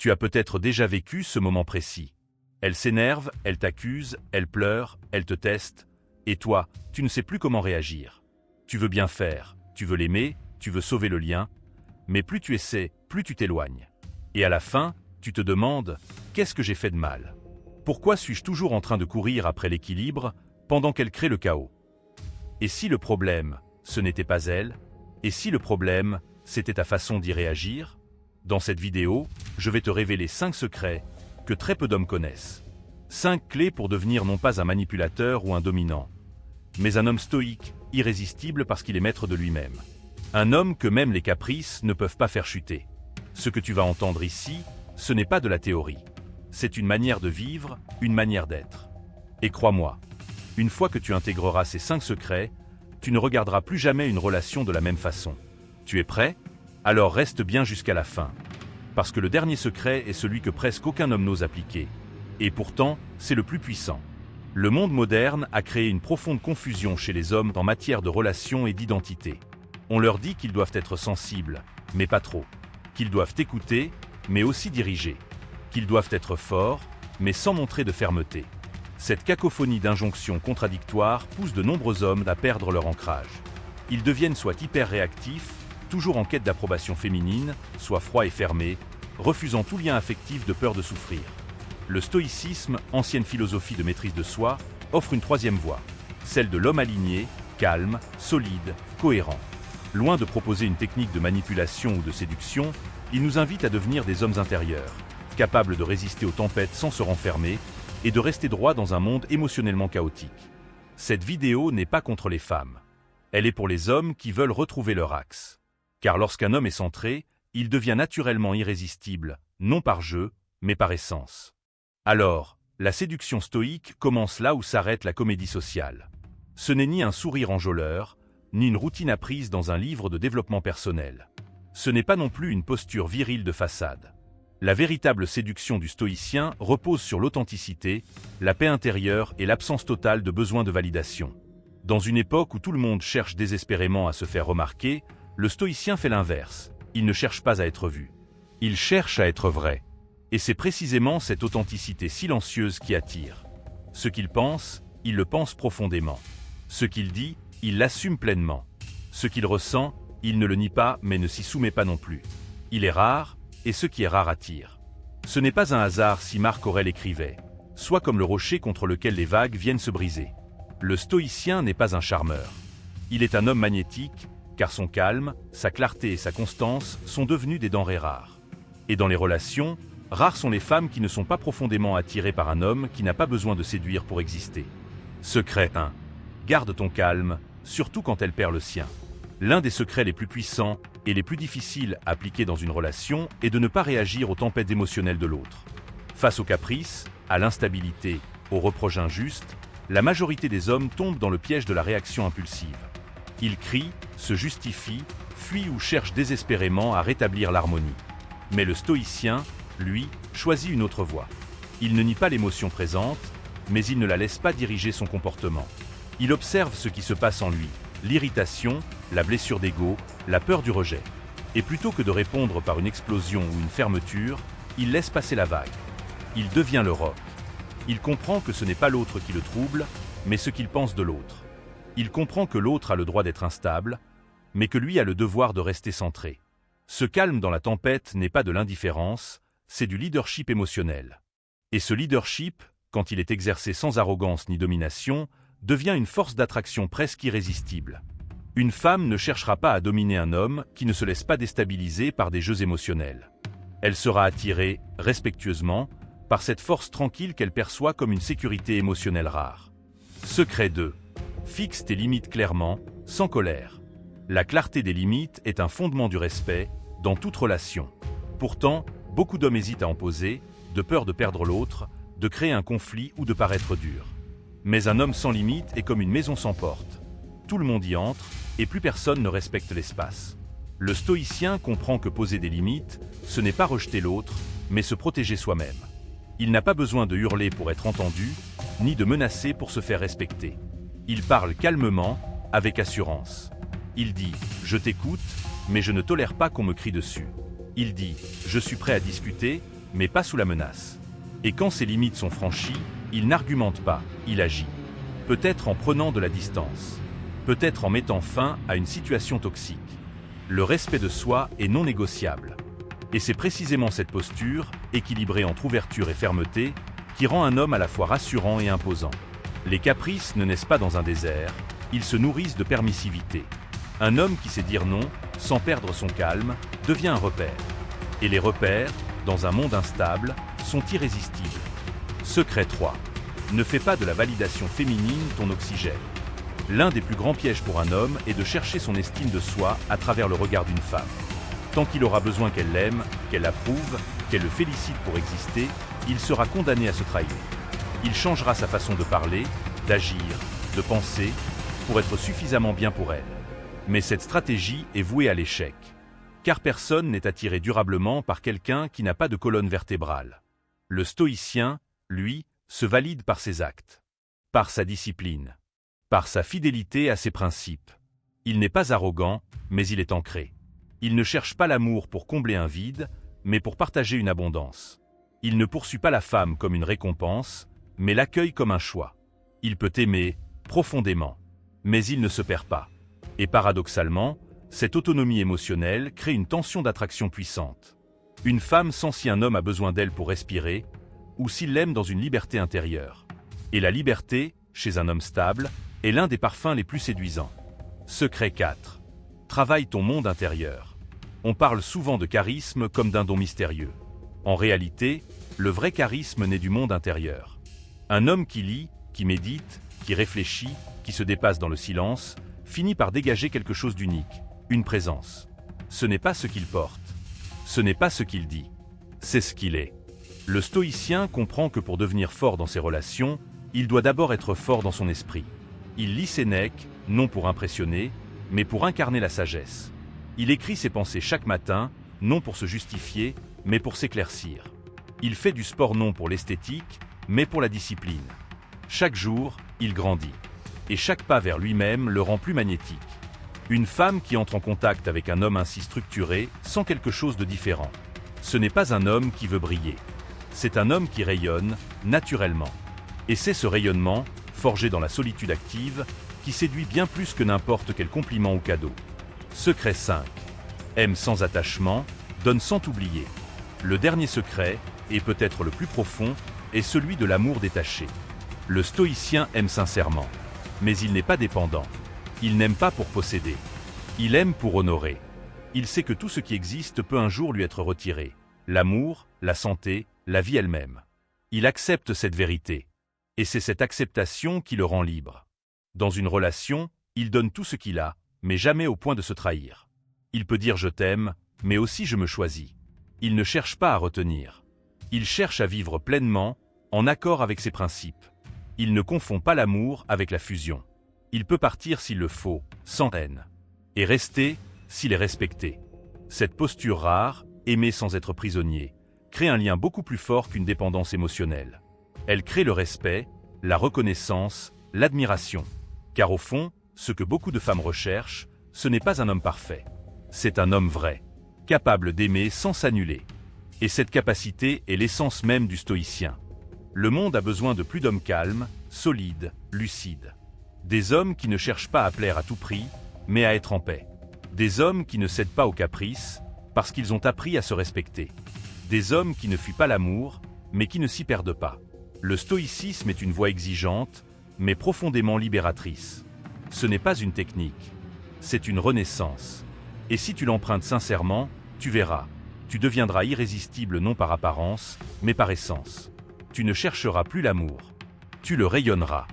Tu as peut-être déjà vécu ce moment précis. Elle s'énerve, elle t'accuse, elle pleure, elle te teste, et toi, tu ne sais plus comment réagir. Tu veux bien faire, tu veux l'aimer, tu veux sauver le lien, mais plus tu essaies, plus tu t'éloignes. Et à la fin, tu te demandes « Qu'est-ce que j'ai fait de mal ? Pourquoi suis-je toujours en train de courir après l'équilibre pendant qu'elle crée le chaos ?» Et si le problème, ce n'était pas elle? Et si le problème, c'était ta façon d'y réagir? Dans cette vidéo, je vais te révéler 5 secrets que très peu d'hommes connaissent. 5 clés pour devenir non pas un manipulateur ou un dominant, mais un homme stoïque, irrésistible parce qu'il est maître de lui-même. Un homme que même les caprices ne peuvent pas faire chuter. Ce que tu vas entendre ici, ce n'est pas de la théorie. C'est une manière de vivre, une manière d'être. Et crois-moi, une fois que tu intégreras ces 5 secrets, tu ne regarderas plus jamais une relation de la même façon. Tu es prêt? Alors reste bien jusqu'à la fin. Parce que le dernier secret est celui que presque aucun homme n'ose appliquer. Et pourtant, c'est le plus puissant. Le monde moderne a créé une profonde confusion chez les hommes en matière de relations et d'identité. On leur dit qu'ils doivent être sensibles, mais pas trop. Qu'ils doivent écouter, mais aussi diriger. Qu'ils doivent être forts, mais sans montrer de fermeté. Cette cacophonie d'injonctions contradictoires pousse de nombreux hommes à perdre leur ancrage. Ils deviennent soit hyper réactifs, toujours en quête d'approbation féminine, soit froids et fermés, refusant tout lien affectif de peur de souffrir. Le stoïcisme, ancienne philosophie de maîtrise de soi, offre une troisième voie, celle de l'homme aligné, calme, solide, cohérent. Loin de proposer une technique de manipulation ou de séduction, il nous invite à devenir des hommes intérieurs, capables de résister aux tempêtes sans se renfermer et de rester droit dans un monde émotionnellement chaotique. Cette vidéo n'est pas contre les femmes. Elle est pour les hommes qui veulent retrouver leur axe. Car lorsqu'un homme est centré, il devient naturellement irrésistible, non par jeu, mais par essence. Alors, la séduction stoïque commence là où s'arrête la comédie sociale. Ce n'est ni un sourire enjôleur, ni une routine apprise dans un livre de développement personnel. Ce n'est pas non plus une posture virile de façade. La véritable séduction du stoïcien repose sur l'authenticité, la paix intérieure et l'absence totale de besoin de validation. Dans une époque où tout le monde cherche désespérément à se faire remarquer, le stoïcien fait l'inverse. Il ne cherche pas à être vu. Il cherche à être vrai. Et c'est précisément cette authenticité silencieuse qui attire. Ce qu'il pense, il le pense profondément. Ce qu'il dit, il l'assume pleinement. Ce qu'il ressent, il ne le nie pas mais ne s'y soumet pas non plus. Il est rare, et ce qui est rare attire. Ce n'est pas un hasard si Marc Aurèle écrivait « Sois comme le rocher contre lequel les vagues viennent se briser ». Le stoïcien n'est pas un charmeur. Il est un homme magnétique, car son calme, sa clarté et sa constance sont devenus des denrées rares. Et dans les relations, rares sont les femmes qui ne sont pas profondément attirées par un homme qui n'a pas besoin de séduire pour exister. Secret 1. Garde ton calme, surtout quand elle perd le sien. L'un des secrets les plus puissants et les plus difficiles à appliquer dans une relation est de ne pas réagir aux tempêtes émotionnelles de l'autre. Face aux caprices, à l'instabilité, aux reproches injustes, la majorité des hommes tombent dans le piège de la réaction impulsive. Ils crient, se justifient, fuient ou cherchent désespérément à rétablir l'harmonie. Mais le stoïcien, lui, choisit une autre voie. Il ne nie pas l'émotion présente, mais il ne la laisse pas diriger son comportement. Il observe ce qui se passe en lui, l'irritation, la blessure d'ego, la peur du rejet. Et plutôt que de répondre par une explosion ou une fermeture, il laisse passer la vague. Il devient le roc. Il comprend que ce n'est pas l'autre qui le trouble, mais ce qu'il pense de l'autre. Il comprend que l'autre a le droit d'être instable, mais que lui a le devoir de rester centré. Ce calme dans la tempête n'est pas de l'indifférence, c'est du leadership émotionnel. Et ce leadership, quand il est exercé sans arrogance ni domination, devient une force d'attraction presque irrésistible. Une femme ne cherchera pas à dominer un homme qui ne se laisse pas déstabiliser par des jeux émotionnels. Elle sera attirée, respectueusement, par cette force tranquille qu'elle perçoit comme une sécurité émotionnelle rare. Secret 2. Fixe tes limites clairement, sans colère. La clarté des limites est un fondement du respect, dans toute relation. Pourtant, beaucoup d'hommes hésitent à en poser, de peur de perdre l'autre, de créer un conflit ou de paraître dur. Mais un homme sans limite est comme une maison sans porte. Tout le monde y entre, et plus personne ne respecte l'espace. Le stoïcien comprend que poser des limites, ce n'est pas rejeter l'autre, mais se protéger soi-même. Il n'a pas besoin de hurler pour être entendu, ni de menacer pour se faire respecter. Il parle calmement, avec assurance. Il dit « Je t'écoute, mais je ne tolère pas qu'on me crie dessus ». Il dit « Je suis prêt à discuter, mais pas sous la menace. Et quand ses limites sont franchies, il n'argumente pas, il agit. Peut-être en prenant de la distance. Peut-être en mettant fin à une situation toxique. Le respect de soi est non négociable. Et c'est précisément cette posture, équilibrée entre ouverture et fermeté, qui rend un homme à la fois rassurant et imposant. Les caprices ne naissent pas dans un désert, ils se nourrissent de permissivité. Un homme qui sait dire non, sans perdre son calme, devient un repère. Et les repères, dans un monde instable, sont irrésistibles. Secret 3. Ne fais pas de la validation féminine ton oxygène. L'un des plus grands pièges pour un homme est de chercher son estime de soi à travers le regard d'une femme. Tant qu'il aura besoin qu'elle l'aime, qu'elle l'approuve, qu'elle le félicite pour exister, il sera condamné à se trahir. Il changera sa façon de parler, d'agir, de penser, pour être suffisamment bien pour elle. Mais cette stratégie est vouée à l'échec. Car personne n'est attiré durablement par quelqu'un qui n'a pas de colonne vertébrale. Le stoïcien, lui, se valide par ses actes, par sa discipline, par sa fidélité à ses principes. Il n'est pas arrogant, mais il est ancré. Il ne cherche pas l'amour pour combler un vide, mais pour partager une abondance. Il ne poursuit pas la femme comme une récompense, mais l'accueille comme un choix. Il peut aimer, profondément, mais il ne se perd pas. Et paradoxalement, cette autonomie émotionnelle crée une tension d'attraction puissante. Une femme sent si un homme a besoin d'elle pour respirer, ou s'il l'aime dans une liberté intérieure. Et la liberté, chez un homme stable, est l'un des parfums les plus séduisants. Secret 4. Travaille ton monde intérieur. On parle souvent de charisme comme d'un don mystérieux. En réalité, le vrai charisme naît du monde intérieur. Un homme qui lit, qui médite, qui réfléchit, qui se dépasse dans le silence, finit par dégager quelque chose d'unique, une présence. Ce n'est pas ce qu'il porte. Ce n'est pas ce qu'il dit. C'est ce qu'il est. Le stoïcien comprend que pour devenir fort dans ses relations, il doit d'abord être fort dans son esprit. Il lit Sénèque, non pour impressionner, mais pour incarner la sagesse. Il écrit ses pensées chaque matin, non pour se justifier, mais pour s'éclaircir. Il fait du sport non pour l'esthétique, mais pour la discipline. Chaque jour, il grandit. Et chaque pas vers lui-même le rend plus magnétique. Une femme qui entre en contact avec un homme ainsi structuré sent quelque chose de différent. Ce n'est pas un homme qui veut briller. C'est un homme qui rayonne, naturellement. Et c'est ce rayonnement, forgé dans la solitude active, qui séduit bien plus que n'importe quel compliment ou cadeau. Secret 5. Aime sans attachement, donne sans t'oublier. Le dernier secret, et peut-être le plus profond, est celui de l'amour détaché. Le stoïcien aime sincèrement. Mais il n'est pas dépendant. Il n'aime pas pour posséder. Il aime pour honorer. Il sait que tout ce qui existe peut un jour lui être retiré. L'amour, la santé, la vie elle-même. Il accepte cette vérité. Et c'est cette acceptation qui le rend libre. Dans une relation, il donne tout ce qu'il a, mais jamais au point de se trahir. Il peut dire « je t'aime », mais aussi « je me choisis ». Il ne cherche pas à retenir. Il cherche à vivre pleinement, en accord avec ses principes. Il ne confond pas l'amour avec la fusion. Il peut partir s'il le faut, sans haine. Et rester, s'il est respecté. Cette posture rare, aimer sans être prisonnier, crée un lien beaucoup plus fort qu'une dépendance émotionnelle. Elle crée le respect, la reconnaissance, l'admiration. Car au fond, ce que beaucoup de femmes recherchent, ce n'est pas un homme parfait. C'est un homme vrai, capable d'aimer sans s'annuler. Et cette capacité est l'essence même du stoïcien. Le monde a besoin de plus d'hommes calmes, solides, lucides. Des hommes qui ne cherchent pas à plaire à tout prix, mais à être en paix. Des hommes qui ne cèdent pas aux caprices, parce qu'ils ont appris à se respecter. Des hommes qui ne fuient pas l'amour, mais qui ne s'y perdent pas. Le stoïcisme est une voie exigeante, mais profondément libératrice. Ce n'est pas une technique, c'est une renaissance. Et si tu l'empruntes sincèrement, tu verras, tu deviendras irrésistible non par apparence, mais par essence. Tu ne chercheras plus l'amour. Tu le rayonneras.